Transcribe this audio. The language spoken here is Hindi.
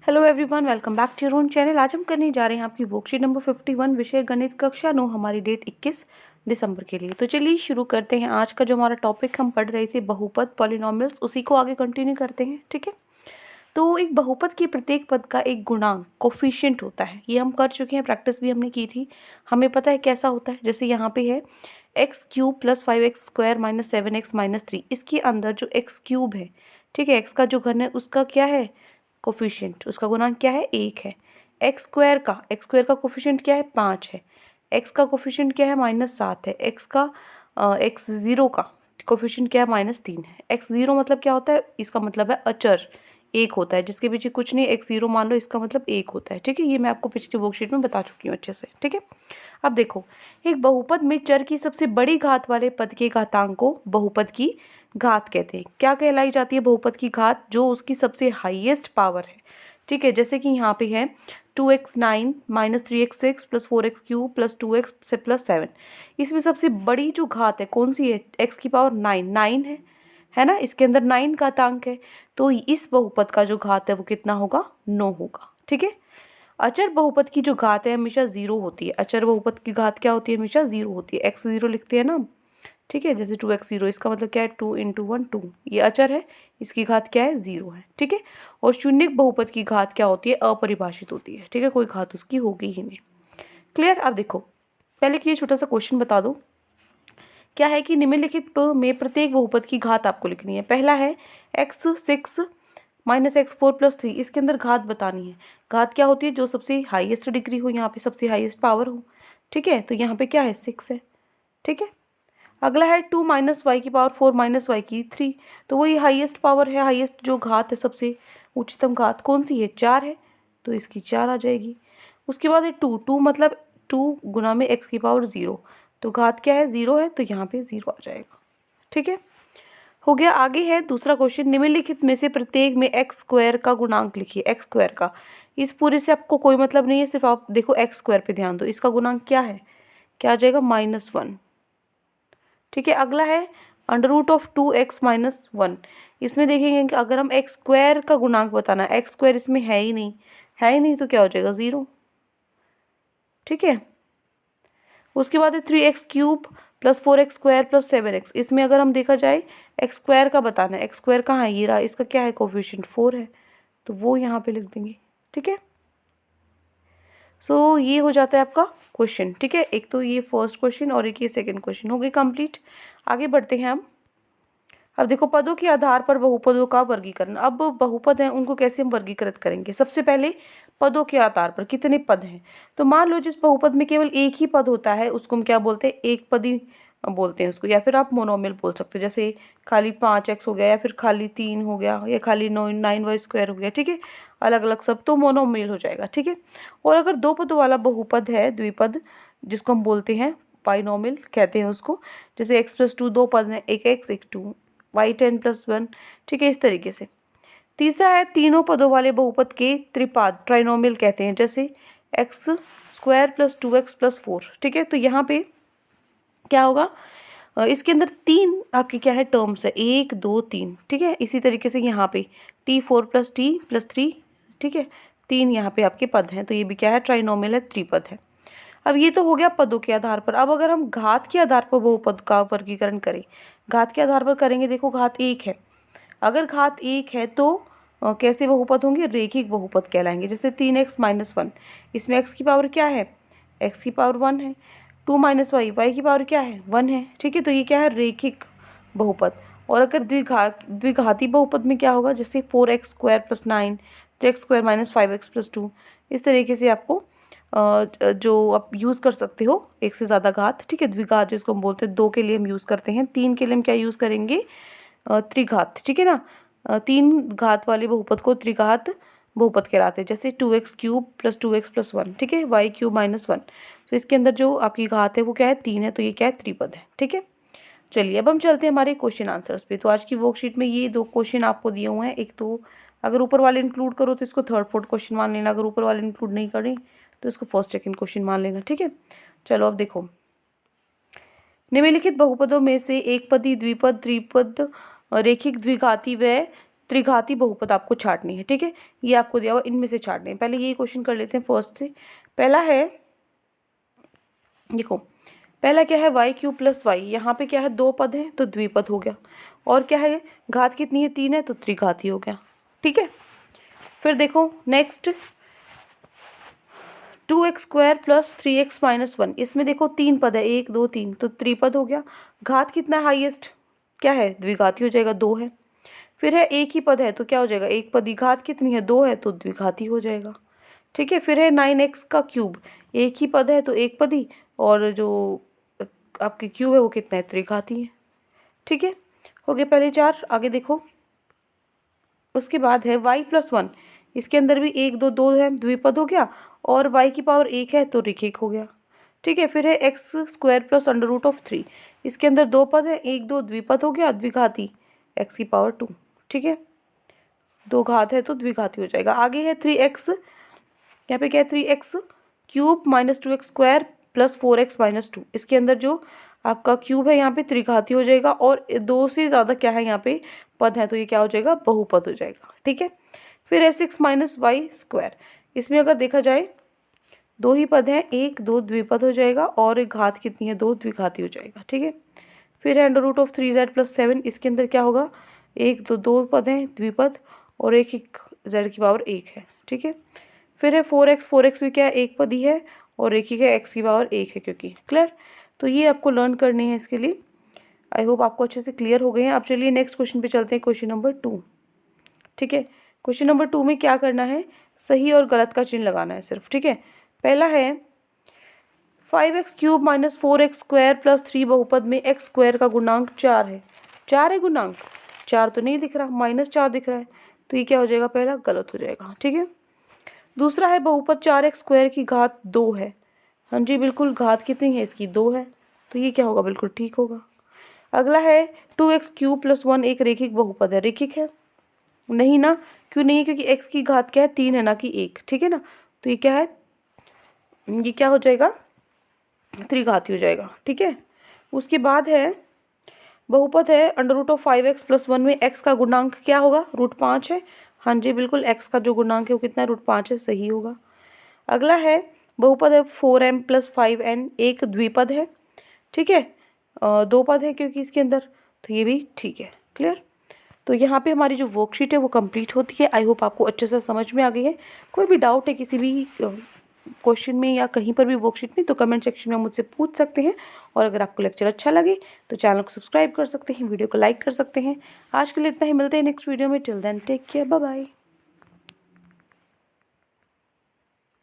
Hello everyone, welcome back to your own channel. आज हम करने जा रहे हैं आपकी वर्कशीट नंबर 51, विषय गणित कक्षा 9। हमारी डेट 21 दिसंबर के लिए। तो चलिए शुरू करते हैं। आज का जो हमारा टॉपिक हम पढ़ रहे थे बहुपद पॉलिनोमियल्स, उसी को आगे कंटिन्यू करते हैं। ठीक है, तो एक बहुपद के प्रत्येक पद का एक गुणांक कोफिशिएंट होता है। ये हम कर चुके हैं, प्रैक्टिस भी हमने की थी, हमें पता है कैसा होता है। जैसे यहाँ पे है x cube plus 5x square minus 7x minus 3। इसके अंदर जो एक्स क्यूब है, ठीक है, एक्स का जो घन है उसका क्या है कोफिशिएंट, उसका गुणांक क्या है 1 है। एक्स स्क्वायर का कोफिशिएंट क्या है 5 है। एक्स का कोफिशिएंट क्या है -7 है। एक्स ज़ीरो का कोफिशिएंट क्या है -3 है। एक्स ज़ीरो मतलब क्या होता है, इसका मतलब है अचर एक होता है, जिसके पीछे कुछ नहीं, एक्स ज़ीरो मान लो, इसका मतलब एक होता है। ठीक है, ये मैं आपको पिछली वर्कशीट में बता चुकी हूँ अच्छे से। ठीक है, अब देखो, एक बहुपद में चर की सबसे बड़ी घात वाले पद के घातांक को बहुपद की घात कहते हैं। क्या कहलाई जाती है बहुपद की घात? जो उसकी सबसे हाईएस्ट पावर है। ठीक है, जैसे कि यहाँ पे है 2x9 minus 3x6 plus 4x³ plus 2x से प्लस 7। इसमें सबसे बड़ी जो घात है कौन सी है? x की पावर 9 है ना, इसके अंदर 9 घातांक है। तो इस बहुपद का जो घात है वो कितना होगा? 9 होगा। ठीक है, अचर बहुपद की जो घात है हमेशा 0 होती है। अचर बहुपद की घात क्या होती है? हमेशा 0 होती है। x0 लिखते हैं ना। ठीक है, जैसे 2x0, इसका मतलब क्या है 2 × 1 2, ये अचर है, इसकी घात क्या है 0 है। ठीक है, और शून्यक बहुपद की घात क्या होती है? अपरिभाषित होती है। ठीक है, कोई घात उसकी होगी ही नहीं। क्लियर? अब देखो, पहले कि ये छोटा सा क्वेश्चन बता दो। क्या है कि निम्नलिखित में प्रत्येक बहुपद की घात आपको लिखनी है। पहला है x6 माइनस x4 प्लस 3। इसके अंदर घात बतानी है। घात क्या होती है? जो सबसे हाईएस्ट डिग्री हो, यहाँ पे सबसे हाईएस्ट पावर हो। ठीक है, तो यहाँ पे क्या है 6 है। ठीक है, अगला है 2 माइनस वाई की पावर 4 माइनस वाई की 3। तो वही हाईएस्ट पावर है, हाईएस्ट जो घात है, सबसे उच्चतम घात कौन सी है? 4 है, तो इसकी 4 आ जाएगी। उसके बाद है 2 मतलब 2 गुना में x की पावर 0, तो घात क्या है? 0 है, तो यहाँ पे 0 आ जाएगा। ठीक है, हो गया। आगे है दूसरा क्वेश्चन, निम्नलिखित में से प्रत्येक में एक्स स्क्वायर का गुणांक लिखिए। एक्स स्क्वायर का, इस पूरे से आपको कोई मतलब नहीं है, सिर्फ आप देखो एक्स स्क्वायर पे ध्यान दो। इसका गुणांक क्या है? क्या आ जाएगा? -1। ठीक है, अगला है √2x-1। इसमें देखेंगे कि अगर हम एक्स स्क्वायर का गुणांक बताना है, एक्स स्क्वायर इसमें है ही नहीं, तो क्या हो जाएगा? 0। ठीक है, उसके बाद है 3x³ plus 4x² plus 7x। इसमें अगर हम देखा जाए एक्स स्क्वायर का बताना है, एक्स स्क्वायर कहाँ है? ये रहा, इसका क्या है? कोफिशिएंट 4 है, तो वो यहाँ पे लिख देंगे। ठीक है, सो ये हो जाता है आपका क्वेश्चन। ठीक है, एक तो ये फर्स्ट क्वेश्चन और एक ये सेकंड क्वेश्चन हो गए कंप्लीट। आगे बढ़ते हैं हम। अब देखो, पदों के आधार पर बहुपदों का वर्गीकरण। अब बहुपद हैं, उनको कैसे हम वर्गीकृत करेंगे? सबसे पहले पदों के आधार पर कितने पद हैं। तो मान लो जिस बहुपद में केवल एक ही पद होता है उसको हम क्या बोलते हैं? एक पदी बोलते हैं उसको, या फिर आप मोनोमियल बोल सकते हो। जैसे खाली 5x हो गया, या फिर खाली 3 हो गया, या खाली 9y² हो गया। ठीक है, अलग अलग सब, तो मोनोमियल हो जाएगा। ठीक है, और अगर दो पदों वाला बहुपद है, द्विपद, जिसको हम बोलते हैं बाइनोमियल कहते हैं उसको। जैसे x+2 दो पद हैं, एक x एक 2, y10+1। ठीक है, इस तरीके से। तीसरा है तीनों पदों वाले बहुपद के त्रिपाद, ट्राइनोमियल कहते हैं। जैसे x² प्लस 2x प्लस 4। ठीक है, तो यहाँ पे क्या होगा? इसके अंदर 3 आपकी क्या है? टर्म्स है, 1 2 3। ठीक है, इसी तरीके से यहाँ पे t4 प्लस t प्लस 3। ठीक है, 3 यहाँ पे आपके पद हैं, तो ये भी क्या है? ट्राइनोमियल है, त्रिपद है। अब ये तो हो गया पदों के आधार पर। अब अगर हम घात के आधार पर बहुपद का वर्गीकरण करें, घात के आधार पर करेंगे। देखो, घात 1 है, अगर घात 1 है तो कैसे बहुपद होंगे? रेखिक बहुपद कहलाएंगे। जैसे 3x-1, इसमें x की पावर क्या है? x की पावर 1 है। 2 माइनस वाई, वाई की पावर क्या है? 1 है। ठीक है, तो ये क्या है? रेखिक बहुपद। और अगर द्विघाती बहुपद में क्या होगा? जैसे 4x² प्लस 9, तो x² माइनस 5x प्लस 2। इस तरीके से आपको जो आप यूज़ कर सकते हो एक से ज़्यादा घात। ठीक है, द्विघात जिसको हम बोलते हैं, 2 के लिए हम यूज़ करते हैं, 3 के लिए हम क्या यूज़ करेंगे? त्रिघात। ठीक है ना, 3 घात वाले बहुपद को त्रिघात बहुपद कहलाते हैं। जैसे 2x³ प्लस 2x प्लस 1। ठीक है, y³ -1। तो इसके अंदर जो आपकी घात है वो क्या है? 3 है, तो ये क्या है? त्रिपद है। ठीक है, चलिए अब हम चलते हैं हमारे क्वेश्चन आंसर्स पे। तो आज की वर्कशीट में ये 2 क्वेश्चन आपको दिए हुए हैं। एक तो अगर ऊपर वाले इंक्लूड करो तो इसको थर्ड फोर्थ क्वेश्चन मान लेना, अगर ऊपर वाले इंक्लूड नहीं करें तो इसको फर्स्ट सेकंड क्वेश्चन मान लेना। ठीक है, चलो अब देखो, निम्नलिखित बहुपदों में से एक पदी, द्विपद, त्रिपद, रेखिक, द्विघाती व त्रिघाती बहुपद आपको छाटनी है, ठीक है। ये आपको दिया हुआ, इनमें से छाटने हैं। पहले ये क्वेश्चन कर लेते हैं फर्स्ट से। पहला है, देखो पहला क्या है, वाई क्यूब प्लस वाई, यहाँ पे क्या है, दो पद हैं तो द्विपद हो गया, और क्या है, घात कितनी है, 3 है तो त्रिघाती हो गया, ठीक है। फिर देखो next, 2x² plus 3x minus 1, इसमें देखो 3 पद है, 1 2 3, तो त्रिपद हो गया। घात कितना है हाईएस्ट, क्या है, द्विघाती हो जाएगा, 2 है। फिर है एक ही पद है तो क्या हो जाएगा, एक पद ही, घात कितनी है, 2 है तो द्विघाती हो जाएगा, ठीक है। फिर है 9x का क्यूब, एक ही पद है तो एक पद ही, और जो आपकी क्यूब है वो कितना है, त्रिघाती है, ठीक है। हो गए पहले 4। आगे देखो, उसके बाद है y प्लस 1, इसके अंदर भी 1 2 2 है, द्विपद हो गया, और y की पावर 1 है तो रेखिक हो गया, ठीक है। फिर है x² प्लस √3, इसके अंदर 2 पद है, 1 2 द्विपद हो गया, द्विघाती, x की पावर 2, ठीक है। 2 घात है तो द्विघाती हो जाएगा। आगे है 3x, यहाँ पे क्या है, 3x³ minus 2x² plus 4x minus 2, इसके अंदर जो आपका क्यूब है यहाँ पे त्रिघाती हो जाएगा, और 2 से ज़्यादा क्या है यहाँ पे पद है तो ये क्या हो जाएगा, बहुपद हो जाएगा, ठीक है। फिर है 6 माइनस y², इसमें अगर देखा जाए 2 ही पद हैं, 1 2 द्विपद हो जाएगा, और घात कितनी है, 2 द्विघाती हो जाएगा, ठीक है। फिर है √3z प्लस 7, इसके अंदर क्या होगा, 1 2 2 पद हैं, द्विपद, और एक z की पावर 1 है, ठीक है। फिर है 4x भी क्या है, एक पद ही है, और एक ही है, x की पावर 1 है, क्योंकि क्लियर। तो ये आपको लर्न करने हैं इसके लिए। आई होप आपको अच्छे से क्लियर हो गए हैं। अब चलिए नेक्स्ट क्वेश्चन पे चलते हैं, क्वेश्चन नंबर 2, ठीक है। क्वेश्चन नंबर 2 में क्या करना है, सही और गलत का चिन्ह लगाना है सिर्फ, ठीक है। पहला है 5x³ माइनस 4x² प्लस 3 बहुपद में x² का गुणांक 4 है। 4 है गुणांक, 4 तो नहीं दिख रहा, -4 दिख रहा है, तो ये क्या हो जाएगा, पहला गलत हो जाएगा, ठीक है। दूसरा है बहुपद 4x² की घात 2 है। हाँ जी बिल्कुल, घात कितनी है इसकी, 2 है, तो ये क्या होगा, बिल्कुल ठीक होगा। अगला है 2x³ प्लस 1 एक रेखिक बहुपद है। रेखिक है नहीं ना, क्यों नहीं, क्योंकि x की घात क्या है, 3 है ना कि 1, ठीक है ना। तो ये क्या है, ये क्या हो जाएगा, त्रिघाती हो जाएगा, ठीक है। उसके बाद है बहुपद है √5x प्लस 1 में x का गुणांक क्या होगा, √5 है। हाँ जी बिल्कुल, x का जो गुणांक है वो कितना है, √5 है, सही होगा। अगला है बहुपद है 4m प्लस 5n, एक द्विपद है, ठीक है, 2 पद है क्योंकि इसके अंदर, तो ये भी ठीक है, क्लियर। तो यहाँ पे हमारी जो वर्कशीट है वो कंप्लीट होती है। आई होप आपको अच्छे से समझ में आ गई है। कोई भी डाउट है किसी भी क्वेश्चन में या कहीं पर भी वर्कशीट में, तो कमेंट सेक्शन में मुझसे पूछ सकते हैं। और अगर आपको लेक्चर अच्छा लगे तो चैनल को सब्सक्राइब कर सकते हैं, वीडियो को लाइक कर सकते हैं। आज के लिए इतना ही, मिलते हैं नेक्स्ट वीडियो में। Till then take care, bye bye.